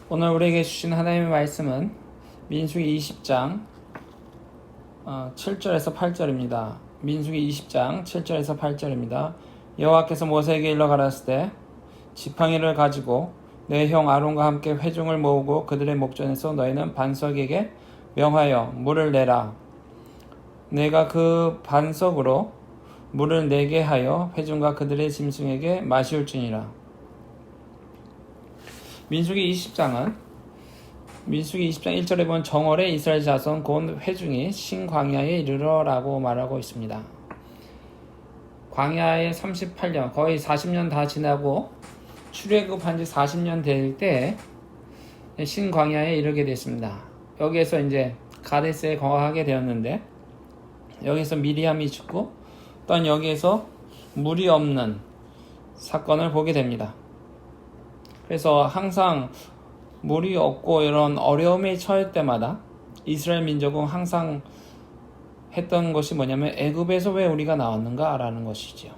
오늘 우리에게 주신 하나님의 말씀은 민수기 20장 7절에서 8절입니다. 민수기 20장 7절에서 8절입니다. 여호와께서 모세에게 일러 가라사대 때 지팡이를 가지고 내 형 아론과 함께 회중을 모으고 그들의 목전에서 너희는 반석에게 명하여 물을 내라. 내가 그 반석으로 물을 내게 하여 회중과 그들의 짐승에게 마시울지니라. 민수기 20장 1절에 보면 정월에 이스라엘 자손 곧 회중이 신광야에 이르러라고 말하고 있습니다. 광야에 38년 거의 40년 다 지나고 출애굽한 지 40년 될 때 신광야에 이르게 됐습니다. 여기에서 이제 가데스에 거하게 되었는데 여기서 미리암이 죽고 또한 여기에서 물이 없는 사건을 보게 됩니다. 그래서 항상 물이 없고 이런 어려움에 처할 때마다 이스라엘 민족은 항상 했던 것이 뭐냐면 애굽에서 왜 우리가 나왔는가 라는 것이죠.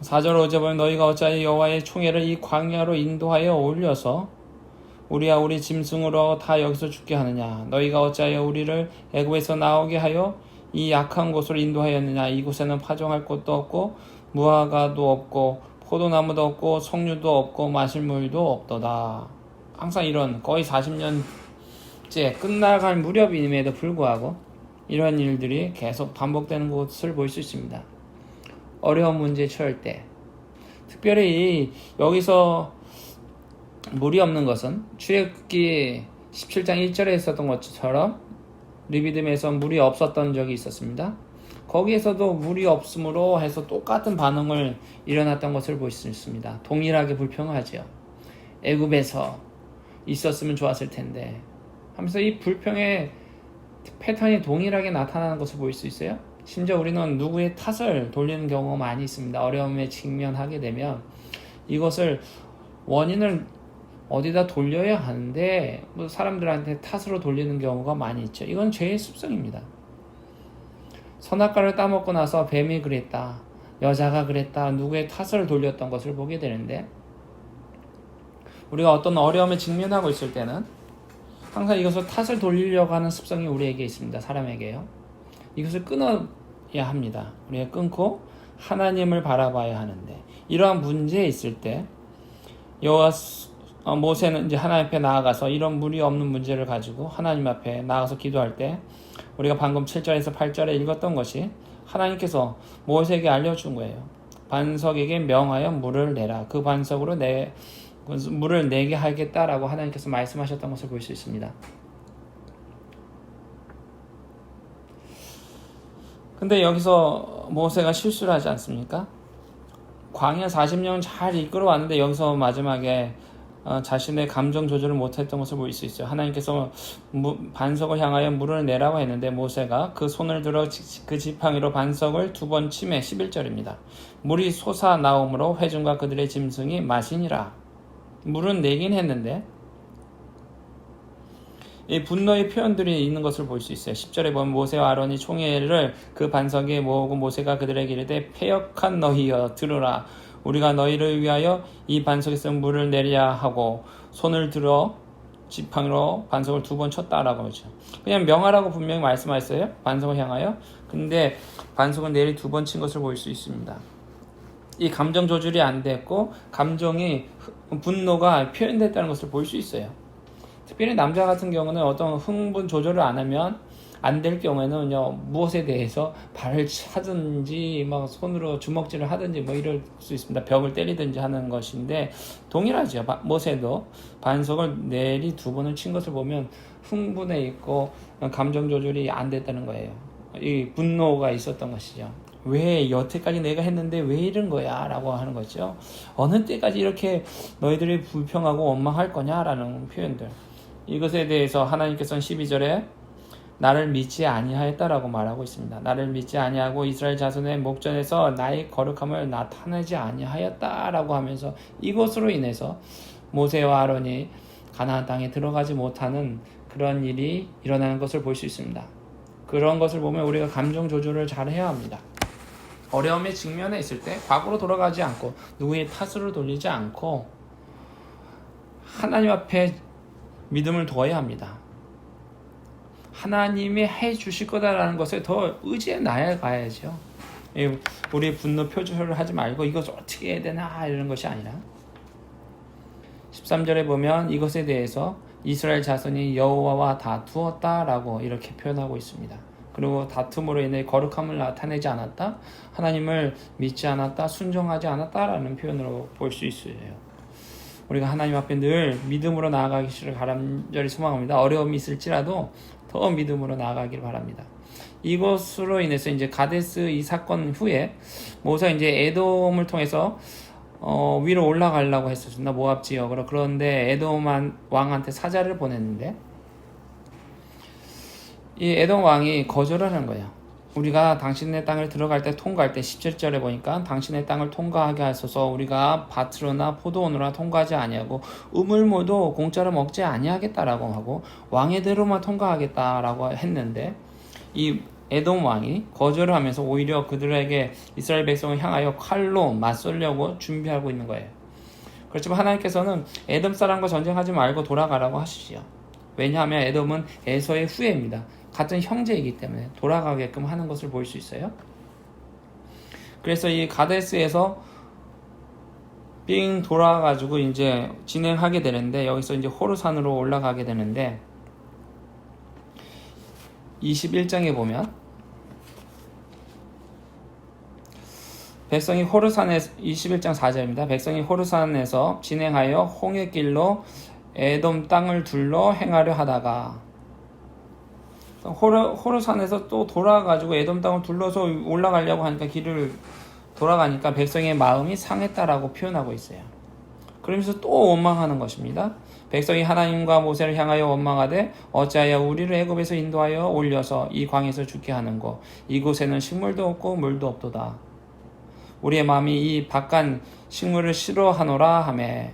4절 5절 보면 너희가 어찌하여 여호와의 총회를 이 광야로 인도하여 올려서 우리와 우리 짐승으로 다 여기서 죽게 하느냐. 너희가 어찌하여 우리를 애굽에서 나오게 하여 이 약한 곳으로 인도하였느냐. 이곳에는 파종할 곳도 없고 무화과도 없고 포도나무도 없고 석류도 없고 마실 물도 없도다. 항상 이런 거의 40년째 끝나갈 무렵임에도 불구하고 이런 일들이 계속 반복되는 것을 볼 수 있습니다. 어려운 문제에 처할 때 특별히 여기서 물이 없는 것은 출애굽기 17장 1절에 있었던 것처럼 르비딤에서 물이 없었던 적이 있었습니다. 거기에서도 물이 없음으로 해서 똑같은 반응을 일어났던 것을 볼 수 있습니다. 동일하게 불평하죠. 애굽에서 있었으면 좋았을 텐데 하면서 이 불평의 패턴이 동일하게 나타나는 것을 볼 수 있어요. 심지어 우리는 누구의 탓을 돌리는 경우가 많이 있습니다. 어려움에 직면하게 되면 이것을 원인을 어디다 돌려야 하는데 사람들한테 탓으로 돌리는 경우가 많이 있죠. 이건 죄의 습성입니다. 선악과를 따먹고 나서 뱀이 그랬다, 여자가 그랬다, 누구의 탓을 돌렸던 것을 보게 되는데 우리가 어떤 어려움에 직면하고 있을 때는 항상 이것을 탓을 돌리려고 하는 습성이 우리에게 있습니다. 사람에게요. 이것을 끊어야 합니다. 우리가 끊고 하나님을 바라봐야 하는데 이러한 문제에 있을 때 모세는 이제 하나님 앞에 나아가서 이런 물이 없는 문제를 가지고 하나님 앞에 나아가서 기도할 때 우리가 방금 7절에서 8절에 읽었던 것이 하나님께서 모세에게 알려준 거예요. 반석에게 명하여 물을 내라. 그 반석으로 물을 내게 하겠다라고 하나님께서 말씀하셨던 것을 볼 수 있습니다. 근데 여기서 모세가 실수를 하지 않습니까? 광야 40년 잘 이끌어 왔는데 여기서 마지막에 자신의 감정 조절을 못했던 것을 볼 수 있어요. 하나님께서 반석을 향하여 물을 내라고 했는데 모세가 그 손을 들어 그 지팡이로 반석을 2번 치매 11절입니다. 물이 솟아나오므로 회중과 그들의 짐승이 마시니라. 물은 내긴 했는데 이 분노의 표현들이 있는 것을 볼 수 있어요. 10절에 보면 모세와 아론이 총회를 그 반석에 모으고 모세가 그들에게 이르되 패역한 너희여 들으라. 우리가 너희를 위하여 이 반석에서 물을 내리야 하고 손을 들어 지팡이로 반석을 2번 쳤다라고 하죠. 그냥 명하라고 분명히 말씀하셨어요. 반석을 향하여. 근데 반석을 내리 2번 친 것을 볼 수 있습니다. 이 감정 조절이 안 됐고 감정이 분노가 표현됐다는 것을 볼 수 있어요. 특별히 남자 같은 경우는 어떤 흥분 조절을 안 하면 안 될 경우에는요, 무엇에 대해서 발을 차든지 막 손으로 주먹질을 하든지 뭐 이럴 수 있습니다. 벽을 때리든지 하는 것인데 동일하죠. 모세도 반석을 내리 2번을 친 것을 보면 흥분해 있고 감정 조절이 안 됐다는 거예요. 이 분노가 있었던 것이죠. 왜 여태까지 내가 했는데 왜 이런 거야 라고 하는 거죠. 어느 때까지 이렇게 너희들이 불평하고 원망할 거냐라는 표현들. 이것에 대해서 하나님께서는 12절에 나를 믿지 아니하였다라고 말하고 있습니다. 나를 믿지 아니하고 이스라엘 자손의 목전에서 나의 거룩함을 나타내지 아니하였다라고 하면서 이것으로 인해서 모세와 아론이 가나안 땅에 들어가지 못하는 그런 일이 일어나는 것을 볼 수 있습니다. 그런 것을 보면 우리가 감정 조절을 잘 해야 합니다. 어려움에 직면해 있을 때 과거로 돌아가지 않고 누구의 탓으로 돌리지 않고 하나님 앞에 믿음을 두어야 합니다. 하나님이 해 주실 거다라는 것에 더 의지해 나아가야죠. 우리 분노 표출을 하지 말고 이것 어떻게 해야 되나 이런 것이 아니라 13절에 보면 이것에 대해서 이스라엘 자손이 여호와와 다투었다라고 이렇게 표현하고 있습니다. 그리고 다툼으로 인해 거룩함을 나타내지 않았다, 하나님을 믿지 않았다, 순종하지 않았다라는 표현으로 볼 수 있어요. 우리가 하나님 앞에 늘 믿음으로 나아가기를 간절히 소망합니다. 어려움이 있을지라도 더 믿음으로 나아가기를 바랍니다. 이것으로 인해서 이제 가데스 이 사건 후에 모세가 이제 에돔을 통해서 위로 올라가려고 했었습니다. 모압 지역으로. 그런데 에돔 왕한테 사자를 보냈는데 이 에돔 왕이 거절을 하는 거예요. 우리가 당신의 땅을 들어갈 때 통과할 때 17절에 보니까 당신의 땅을 통과하게 하소서, 우리가 밭으로나 포도원으로나 통과하지 아니하고 우물모도 공짜로 먹지 아니하겠다라고 하고 왕의 대로만 통과하겠다라고 했는데 이 에돔 왕이 거절을 하면서 오히려 그들에게 이스라엘 백성을 향하여 칼로 맞서려고 준비하고 있는 거예요. 그렇지만 하나님께서는 에돔 사람과 전쟁하지 말고 돌아가라고 하시지요. 왜냐하면 에돔은 에서의 후예입니다. 같은 형제이기 때문에 돌아가게끔 하는 것을 볼 수 있어요. 그래서 이 가데스에서 삥 돌아가지고 이제 진행하게 되는데 여기서 이제 호르산으로 올라가게 되는데 21장에 보면 백성이 호르산에서 21장 4절입니다. 백성이 호르산에서 진행하여 홍해길로 에돔 땅을 둘러 행하려 하다가 호르산에서 또 돌아가지고 에돔 땅을 둘러서 올라가려고 하니까 길을 돌아가니까 백성의 마음이 상했다라고 표현하고 있어요. 그러면서 또 원망하는 것입니다. 백성이 하나님과 모세를 향하여 원망하되 어찌하여 우리를 애굽에서 인도하여 올려서 이 광에서 죽게 하는고 이곳에는 식물도 없고 물도 없도다. 우리의 마음이 이 바깥 식물을 싫어하노라 하매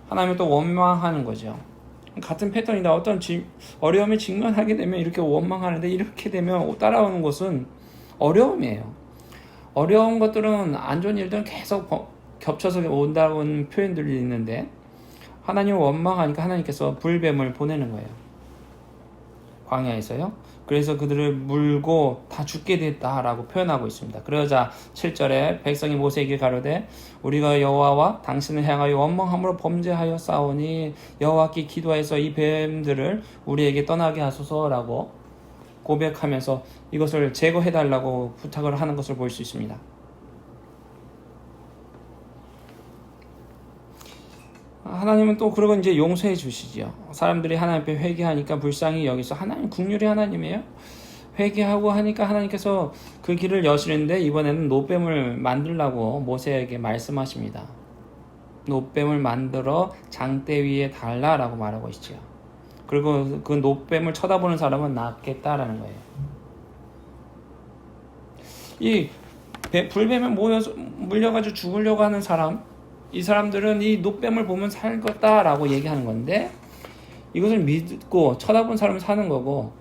하나님은 또 원망하는 거죠. 같은 패턴이다. 어떤 어려움에 직면하게 되면 이렇게 원망하는데 이렇게 되면 따라오는 것은 어려움이에요. 어려운 것들은 안 좋은 일들은 계속 겹쳐서 온다는 표현들이 있는데 하나님을 원망하니까 하나님께서 불뱀을 보내는 거예요. 광야에서요. 그래서 그들을 물고 다 죽게 됐다라고 표현하고 있습니다. 그러자 7절에 백성이 모세에게 가로되 우리가 여호와와 당신을 향하여 원망함으로 범죄하여 싸우니 여호와께 기도해서 이 뱀들을 우리에게 떠나게 하소서라고 고백하면서 이것을 제거해달라고 부탁을 하는 것을 볼 수 있습니다. 하나님은 또 그러고 이제 용서해 주시지요. 사람들이 하나님 앞에 회개하니까 불쌍히 여기서 하나님 국률이 하나님이에요. 회개하고 하니까 하나님께서 그 길을 여시는데 이번에는 노뱀을 만들라고 모세에게 말씀하십니다. 노뱀을 만들어 장대 위에 달라라고 말하고 있죠. 그리고 그 노뱀을 쳐다보는 사람은 낫겠다라는 거예요. 이 불뱀에 물려가지고 죽으려고 하는 사람, 이 사람들은 이 노뱀을 보면 살겠다라고 얘기하는 건데 이것을 믿고 쳐다본 사람은 사는 거고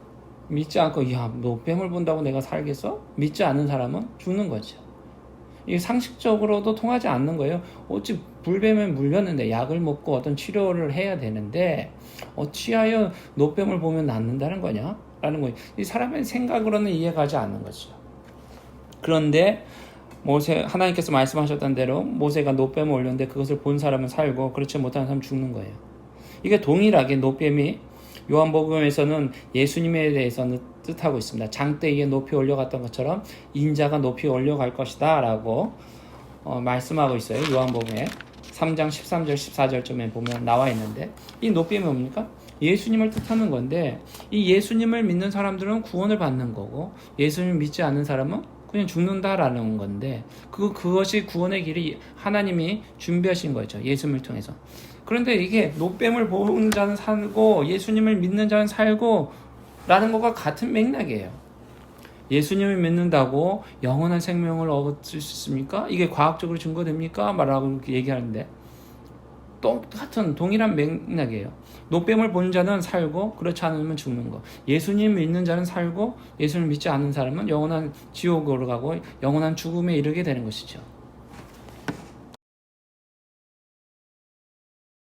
믿지 않고 야 노뱀을 본다고 내가 살겠어? 믿지 않는 사람은 죽는 거죠. 이게 상식적으로도 통하지 않는 거예요. 어찌 불뱀에 물렸는데 약을 먹고 어떤 치료를 해야 되는데 어찌하여 노뱀을 보면 낫는다는 거냐? 라는 거예요. 이 사람의 생각으로는 이해가지 않는 거죠. 그런데 하나님께서 말씀하셨던 대로 모세가 노뱀을 올렸는데 그것을 본 사람은 살고 그렇지 못하는 사람은 죽는 거예요. 이게 동일하게 노뱀이 요한복음에서는 예수님에 대해서는 뜻하고 있습니다. 장대 위에 높이 올려갔던 것처럼 인자가 높이 올려갈 것이다 라고 말씀하고 있어요. 요한복음에 3장 13절 14절쯤에 보면 나와 있는데 이 노뱀이 뭡니까? 예수님을 뜻하는 건데 이 예수님을 믿는 사람들은 구원을 받는 거고 예수님을 믿지 않는 사람은 그냥 죽는다라는 건데 그것이 구원의 길이 하나님이 준비하신 거죠. 예수님을 통해서. 그런데 이게 노뱀을 보는 자는 살고 예수님을 믿는 자는 살고 라는 것과 같은 맥락이에요. 예수님을 믿는다고 영원한 생명을 얻을 수 있습니까? 이게 과학적으로 증거됩니까? 말하고 이렇게 얘기하는데 똑같은 동일한 맥락이에요. 노뱀을 본 자는 살고 그렇지 않으면 죽는 거. 예수님 믿는 자는 살고 예수님 믿지 않는 사람은 영원한 지옥으로 가고 영원한 죽음에 이르게 되는 것이죠.